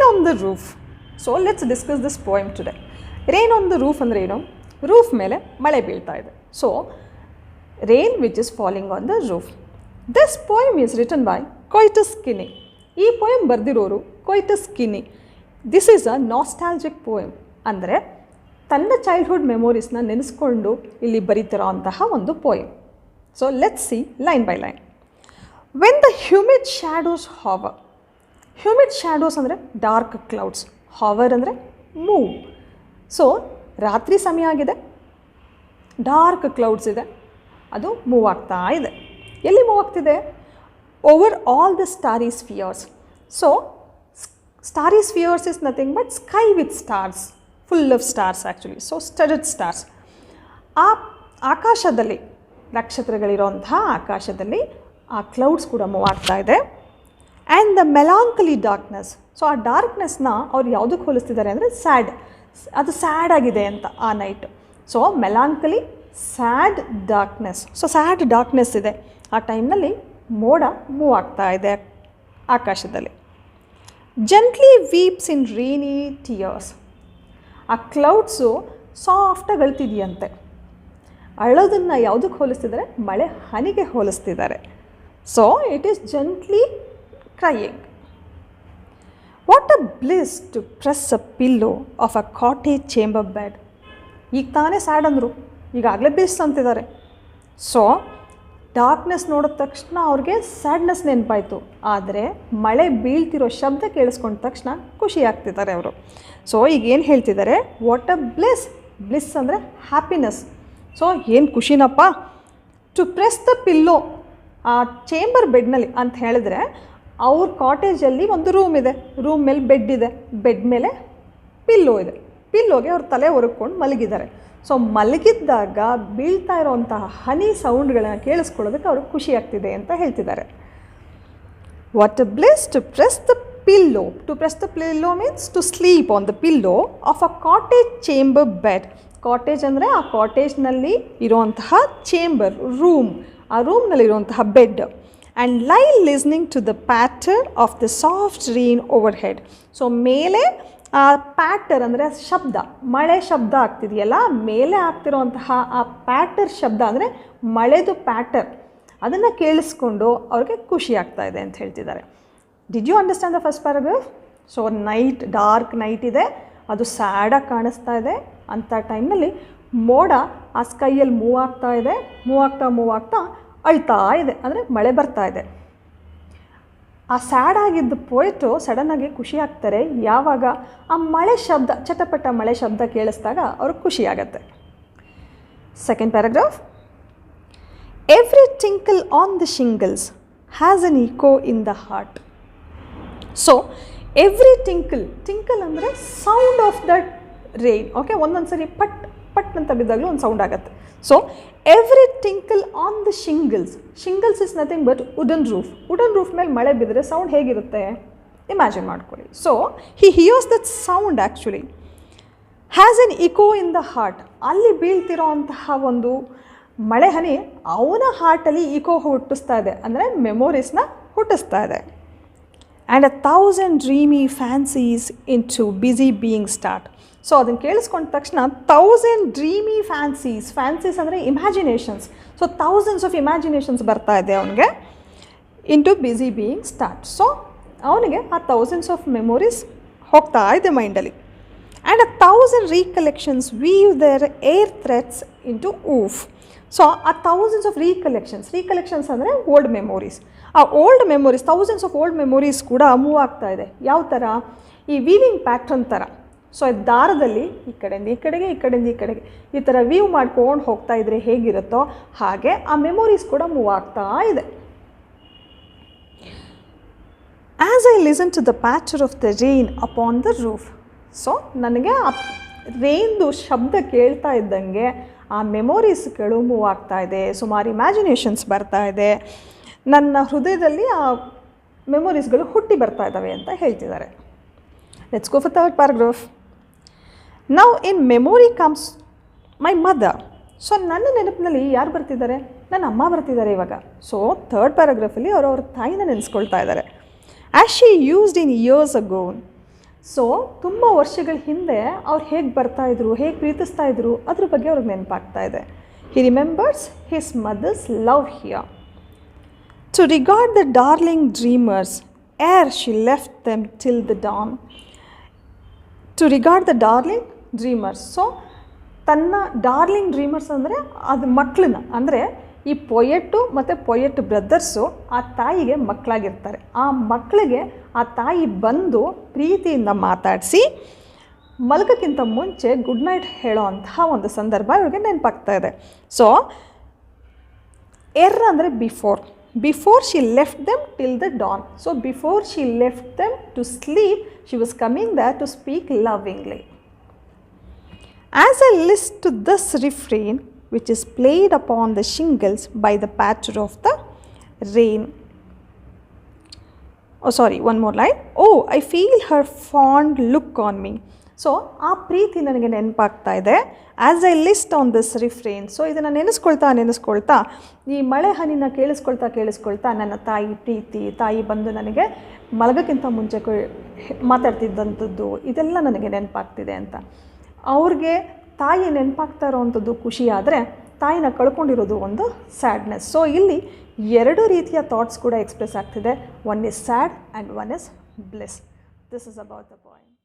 on the roof. So let's discuss this poem today. Rain on the roof ಅಂದರೆ ಏನು? Roof ಮೇಲೆ ಮಳೆ ಬೀಳ್ತಾ ಇದೆ. So rain which is falling on the roof. This poem is written by Coates Kinney. ಈ poem ಬರೆದಿರೋರು Coates Kinney. This is a nostalgic poem. ಅಂದರೆ ತನ್ನ childhood ಮೆಮೊರೀಸ್ನ ನೆನೆಸ್ಕೊಂಡು ಇಲ್ಲಿ ಬರೀತಿರೋ ಅಂತಹ ಒಂದು poem. So let's see line by line. When the humid shadows hover. Humid shadows ಅಂದರೆ dark clouds. hover ಅಂದರೆ move. So ರಾತ್ರಿ ಸಮಯ ಆಗಿದೆ, ಡಾರ್ಕ್ ಕ್ಲೌಡ್ಸ್ ಇದೆ, ಅದು ಮೂವ್ ಆಗ್ತಾ ಇದೆ. ಎಲ್ಲಿ ಮೂವ್ ಆಗ್ತಿದೆ? Over all the starry spheres. So starry spheres is nothing but sky with stars, full of stars actually. So studded stars. ಆ ಆಕಾಶದಲ್ಲಿ, ನಕ್ಷತ್ರಗಳಿರೋಂಥ ಆಕಾಶದಲ್ಲಿ ಆ ಕ್ಲೌಡ್ಸ್ ಕೂಡ ಮೂವ್ ಆಗ್ತಾ ಇದೆ. And the melancholy darkness. So ಆ ಡಾರ್ಕ್ನೆಸ್ನ ಅವ್ರು ಯಾವುದಕ್ಕೆ ಹೋಲಿಸ್ತಿದ್ದಾರೆ ಅಂದರೆ ಸ್ಯಾಡ್, ಅದು ಸ್ಯಾಡ್ ಆಗಿದೆ ಅಂತ ಆ night. So melancholy sad darkness. So sad darkness ಇದೆ ಆ ಟೈಮ್ನಲ್ಲಿ, ಮೋಡ ಮೂವ್ ಆಗ್ತಾ ಇದೆ ಆಕಾಶದಲ್ಲಿ. Gently weeps in rainy tears. ಆ ಕ್ಲೌಡ್ಸು ಸಾಫ್ಟಾಗಿ ಅಳ್ತಿದೆಯಂತೆ. ಅಳೋದನ್ನು ಯಾವುದಕ್ಕೆ ಹೋಲಿಸ್ತಿದ್ದಾರೆ? ಮಳೆ ಹನಿಗೆ ಹೋಲಿಸ್ತಿದ್ದಾರೆ. So it is gently crying. What a bliss to press a pillow of a cottage chamber bed. ಈಗ ತಾನೇ ಸ್ಯಾಡ್ ಅಂದರು, ಈಗಾಗಲೇ ಬ್ಲಿಸ್ ಅಂತಿದ್ದಾರೆ. ಸೊ ಡಾರ್ಕ್ನೆಸ್ ನೋಡಿದ ತಕ್ಷಣ ಅವ್ರಿಗೆ ಸ್ಯಾಡ್ನೆಸ್ ನೆನಪಾಯಿತು, ಆದರೆ ಮಳೆ ಬೀಳ್ತಿರೋ ಶಬ್ದ ಕೇಳಿಸ್ಕೊಂಡ ತಕ್ಷಣ ಖುಷಿ ಆಗ್ತಿದ್ದಾರೆ ಅವರು. ಸೊ ಈಗ ಏನು ಹೇಳ್ತಿದ್ದಾರೆ? What a bliss. ಬ್ಲಿಸ್ ಅಂದರೆ ಹ್ಯಾಪಿನೆಸ್. ಸೊ ಏನು ಖುಷಿನಪ್ಪ. ಟು ಪ್ರೆಸ್ ದ ಪಿಲ್ಲೋ, ಆ ಚೇಂಬರ್ ಬೆಡ್ನಲ್ಲಿ ಅಂತ ಹೇಳಿದ್ರೆ ಅವ್ರ ಕಾಟೇಜಲ್ಲಿ ಒಂದು ರೂಮ್ ಇದೆ, ರೂಮ್ ಮೇಲೆ ಬೆಡ್ ಇದೆ, ಬೆಡ್ ಮೇಲೆ ಪಿಲ್ಲೋ ಇದೆ, ಪಿಲ್ಲೋಗೆ ಅವ್ರ ತಲೆ ಹೊರಕೊಂಡು ಮಲಗಿದ್ದಾರೆ. ಸೊ ಮಲಗಿದ್ದಾಗ ಬೀಳ್ತಾ ಇರೋವಂತಹ ಹನಿ ಸೌಂಡ್ಗಳನ್ನು ಕೇಳಿಸ್ಕೊಳ್ಳೋದಕ್ಕೆ ಅವ್ರಿಗೆ ಖುಷಿ ಆಗ್ತಿದೆ ಅಂತ ಹೇಳ್ತಿದ್ದಾರೆ. What a bliss to press the pillow. To press the pillow means to sleep on the pillow of a cottage chamber bed. Cottage ಅಂದರೆ ಆ ಕಾಟೇಜ್ನಲ್ಲಿ ಇರುವಂತಹ ಚೇಂಬರ್, ರೂಮ್, ಆ ರೂಮ್ನಲ್ಲಿರುವಂತಹ bed. And lie listening to the patter of the soft rain overhead. So ಮೇಲೆ ಆ ಪ್ಯಾಟರ್ ಅಂದರೆ ಶಬ್ದ, ಮಳೆ ಶಬ್ದ ಆಗ್ತಿದೆಯಲ್ಲ, ಮೇಲೆ ಆಗ್ತಿರೋಂತಹ ಆ ಪ್ಯಾಟರ್ ಶಬ್ದ ಅಂದರೆ ಮಳೆದು ಪ್ಯಾಟರ್, ಅದನ್ನು ಕೇಳಿಸ್ಕೊಂಡು ಅವ್ರಿಗೆ ಖುಷಿ ಆಗ್ತಾ ಇದೆ ಅಂತ ಹೇಳ್ತಿದ್ದಾರೆ. Did you understand the first paragraph? So night, dark night ಇದೆ, ಅದು ಸ್ಯಾಡಾಗಿ ಕಾಣಿಸ್ತಾ ಇದೆ. ಅಂಥ ಟೈಮ್ನಲ್ಲಿ ಮೋಡ ಆ ಸ್ಕೈಯಲ್ಲಿ ಮೂವ್ ಆಗ್ತಾ ಇದೆ, ಮೂವ್ ಆಗ್ತಾ ಅಳ್ತಾ ಇದೆ, ಅಂದರೆ ಮಳೆ ಬರ್ತಾ ಇದೆ. ಆ ಸ್ಯಾಡ್ ಆಗಿದ್ದ ಪೋಯಿಟು ಸಡನ್ನಾಗಿ ಖುಷಿ ಆಗ್ತಾರೆ ಯಾವಾಗ ಆ ಮಳೆ ಶಬ್ದ, ಚಟಪಟ ಮಳೆ ಶಬ್ದ ಕೇಳಿಸಿದಾಗ ಅವ್ರಿಗೆ ಖುಷಿ ಆಗತ್ತೆ. Second paragraph. Every tinkle on the shingles has an echo in the heart. So every tinkle, tinkle ಅಂದರೆ sound of that rain. Okay, ಒಂದೊಂದು ಸರಿ ಪಟ್ ಪಟ್ ಅಂತ ಬಿದ್ದಾಗಲೂ ಒಂದು ಸೌಂಡ್ ಆಗುತ್ತೆ. So every tinkle on the shingles. Shingles is nothing but wooden roof. Wooden roof ಮೇಲೆ ಮಳೆ ಬಿದ್ದರೆ ಸೌಂಡ್ ಹೇಗಿರುತ್ತೆ ಇಮ್ಯಾಜಿನ್ ಮಾಡ್ಕೊಳ್ಳಿ. So he hears that sound actually. Has an echo in the heart. ಅಲ್ಲಿ ಬೀಳ್ತಿರೋ ಅಂತಹ ಒಂದು ಮಳೆ ಹನಿ ಅವನ ಹಾರ್ಟಲ್ಲಿ ಇಕೋ ಹುಟ್ಟಿಸ್ತಾ ಇದೆ, ಅಂದರೆ ಮೆಮೊರೀಸ್ನ ಹುಟ್ಟಿಸ್ತಾ ಇದೆ. And 1,000 dreamy fancies into busy being start. So ಅದನ್ನು ಕೇಳಿಸ್ಕೊಂಡ ತಕ್ಷಣ 1,000 ಡ್ರೀಮಿ ಫ್ಯಾನ್ಸೀಸ್. ಫ್ಯಾನ್ಸೀಸ್ ಅಂದರೆ imaginations. So thousands of imaginations ಬರ್ತಾ ಇದೆ ಅವನಿಗೆ into busy being start. So ಅವನಿಗೆ ಆ ಥೌಸಂಡ್ಸ್ ಆಫ್ ಮೆಮೊರೀಸ್ ಹೋಗ್ತಾ ಇದೆ ಮೈಂಡಲ್ಲಿ. And 1,000 recollections weave their air threads into woof. So ಆ ಥೌಸಂಡ್ಸ್ ಆಫ್ ರೀಕಲೆಕ್ಷನ್ಸ್ ಅಂದರೆ ಓಲ್ಡ್ ಮೆಮೊರೀಸ್. ಆ old memories, thousands of old memories ಕೂಡ ಮೂವ್ ಆಗ್ತಾ ಇದೆ. ಯಾವ ಥರ? ಈ ವೀವಿಂಗ್ ಪ್ಯಾಟ್ರನ್ ಥರ. ಸೊ ದಾರದಲ್ಲಿ ಈ ಕಡೆಯಿಂದ ಈ ಕಡೆಗೆ, ಈ ಕಡೆಯಿಂದ ಈ ಕಡೆಗೆ ಈ ಥರ ವೀವ್ ಮಾಡ್ಕೊಂಡು ಹೋಗ್ತಾ ಇದ್ರೆ ಹೇಗಿರುತ್ತೋ ಹಾಗೆ ಆ ಮೆಮೊರೀಸ್ ಕೂಡ ಮೂವ್ ಆಗ್ತಾ ಇದೆ. As I listen to the patter of the rain upon the roof. So ನನಗೆ ಆ ರೈನ್ದು ಶಬ್ದ ಕೇಳ್ತಾ ಇದ್ದಂಗೆ ಆ ಮೆಮೊರೀಸ್ಗಳು ಮೂವ್ ಆಗ್ತಾ ಇದೆ, ಸುಮಾರು ಇಮ್ಯಾಜಿನೇಷನ್ಸ್ ಬರ್ತಾ ಇದೆ, ನನ್ನ ಹೃದಯದಲ್ಲಿ ಆ ಮೆಮೊರೀಸ್ಗಳು ಹುಟ್ಟಿ ಬರ್ತಾ ಇದ್ದಾವೆ ಅಂತ ಹೇಳ್ತಿದ್ದಾರೆ. Let's go for third paragraph. Now in memory comes my mother. So ನನ್ನ ನೆನಪಿನಲ್ಲಿ ಯಾರು ಬರ್ತಿದ್ದಾರೆ? ನನ್ನ ಅಮ್ಮ ಬರ್ತಿದ್ದಾರೆ ಇವಾಗ. ಸೊ ಥರ್ಡ್ ಪ್ಯಾರಾಗ್ರಾಫಲ್ಲಿ ಅವ್ರ ತಾಯಿನ ನೆನೆಸ್ಕೊಳ್ತಾ ಇದ್ದಾರೆ. As she used in years ago. So ತುಂಬ ವರ್ಷಗಳ ಹಿಂದೆ ಅವ್ರು ಹೇಗೆ ಬರ್ತಾಯಿದ್ರು, ಹೇಗೆ ಪ್ರೀತಿಸ್ತಾಯಿದ್ರು ಅದ್ರ ಬಗ್ಗೆ ಅವ್ರಿಗೆ ನೆನಪಾಗ್ತಾ ಇದೆ. He remembers his mother's love here. To regard the darling dreamers ere she left them till the dawn. To regard the darling dreamers. So ತನ್ನ ಡಾರ್ಲಿಂಗ್ ಡ್ರೀಮರ್ಸ್ ಅಂದರೆ ಅದು ಮಕ್ಕಳನ್ನ, ಅಂದರೆ ಈ ಪೊಯೆಟ್ಟು ಮತ್ತು ಪೊಯೆಟ್ ಬ್ರದರ್ಸು ಆ ತಾಯಿಗೆ ಮಕ್ಕಳಾಗಿರ್ತಾರೆ. ಆ ಮಕ್ಕಳಿಗೆ ಆ ತಾಯಿ ಬಂದು ಪ್ರೀತಿಯಿಂದ ಮಾತಾಡಿಸಿ ಮಲಗೋಕ್ಕಿಂತ ಮುಂಚೆ ಗುಡ್ ನೈಟ್ ಹೇಳೋ ಅಂತಹ ಒಂದು ಸಂದರ್ಭ ಇವ್ರಿಗೆ ನೆನಪಾಗ್ತಾ ಇದೆ. ಸೊ ಎರ್ ಅಂದರೆ before. Before she left them till the dawn. So before she left them to sleep she was coming there to speak lovingly. As I listen to this refrain, which is played upon the shingles by the patter of the rain. Oh, sorry, one more line. Oh, I feel her fond look on me. So ಆ ಪ್ರೀತಿ ನನಗೆ ನೆನಪಾಗ್ತಾ ಇದೆ. As I list on this refrain. So ಇದನ್ನು ನೆನೆಸ್ಕೊಳ್ತಾ ಈ ಮಳೆ ಹನಿನ ಕೇಳಿಸ್ಕೊಳ್ತಾ ನನ್ನ ತಾಯಿ ಪ್ರೀತಿ, ತಾಯಿ ಬಂದು ನನಗೆ ಮಲಗೋಕ್ಕಿಂತ ಮುಂಚೆ ಮಾತಾಡ್ತಿದ್ದಂಥದ್ದು ಇದೆಲ್ಲ ನನಗೆ ನೆನಪಾಗ್ತಿದೆ ಅಂತ. ಅವ್ರಿಗೆ ತಾಯಿ ನೆನಪಾಗ್ತಾ ಇರೋವಂಥದ್ದು ಖುಷಿ ಆದರೆ ತಾಯಿನ ಕಳ್ಕೊಂಡಿರೋದು ಒಂದು ಸ್ಯಾಡ್ನೆಸ್. ಸೊ ಇಲ್ಲಿ ಎರಡು ರೀತಿಯ ಥಾಟ್ಸ್ ಕೂಡ ಎಕ್ಸ್ಪ್ರೆಸ್ ಆಗ್ತಿದೆ. One is sad and one is bliss. This is about the point.